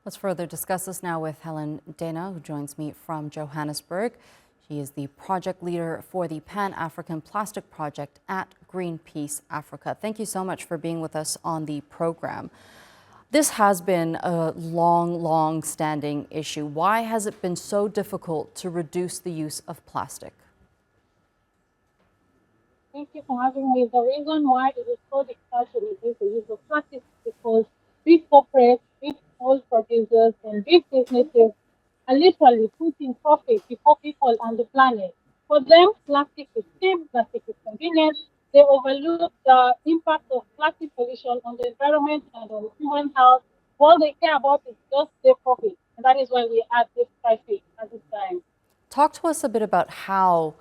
Let's further discuss this now with Hellen Dena, who joins me from Johannesburg. She is the project leader for the Pan-African Plastic Project at Greenpeace Africa. Thank you so much for being with us on the program. This has been a long-standing issue. Why has it been so difficult to reduce the use of plastic? Thank you for having me. The reason why it is so difficult to reduce the use of plastic is because big corporates, big oil producers, and big businesses are literally putting profit before people and the planet. For them, plastic is cheap, plastic is convenient. They overlook the impact of plastic pollution on the environment and on human health. All they care about is just their profit. And that is why we are this crisis at this time. Talk to us a bit about how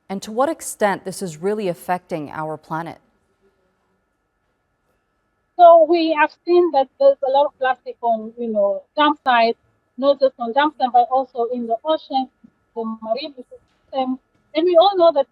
and to what extent this is really affecting our planet. So we have seen that there's a lot of plastic on, dump sites, not just on dump sites, but also in the ocean, the marine ecosystem. And we all know that,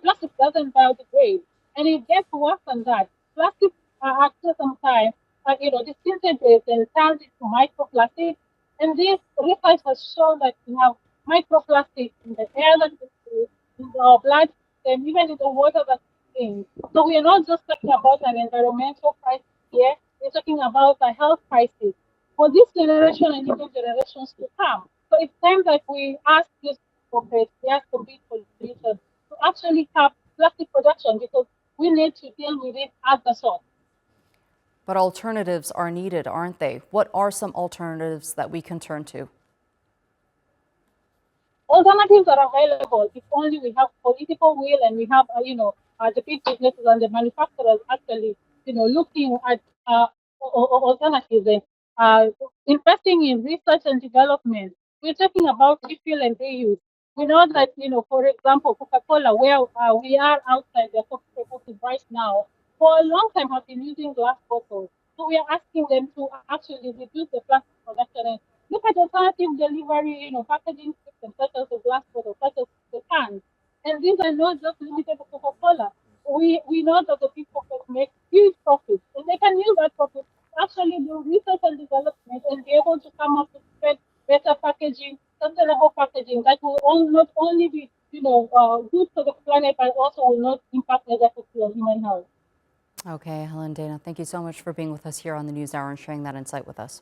plastic doesn't biodegrade. And it gets worse than that. Plastic, after some time, disintegrates and turns into microplastic. And this research has shown that we have microplastic in the air that we breathe, in our blood, and even in the water that we drink. So we are not just talking about an environmental crisis here, we're talking about a health crisis for this generation and even generations to come. So it's time that we ask this corporate, we ask the big polluters to actually cap plastic production because we need to deal with it at the source. But alternatives are needed, aren't they? What are some alternatives that we can turn to? Alternatives are available if only we have political will and we have, the big businesses and the manufacturers actually, looking at alternatives and investing in research and development. We're talking about refill and reuse. We know that, for example, Coca-Cola, where we are outside the coffee right now, for a long time have been using glass bottles. So we are asking them to actually reduce the plastic production and look at alternative delivery, packaging systems such as the glass bottle, such as the cans. And these are not just limited to Coca-Cola. We know that the big corporates make huge profits, and they can use that profit to actually do research and development and be able to come up with better packaging, sustainable packaging that will not only be, good for the planet, but also will not impact negatively on human health. Okay, Hellen Dena, thank you so much for being with us here on the News Hour and sharing that insight with us.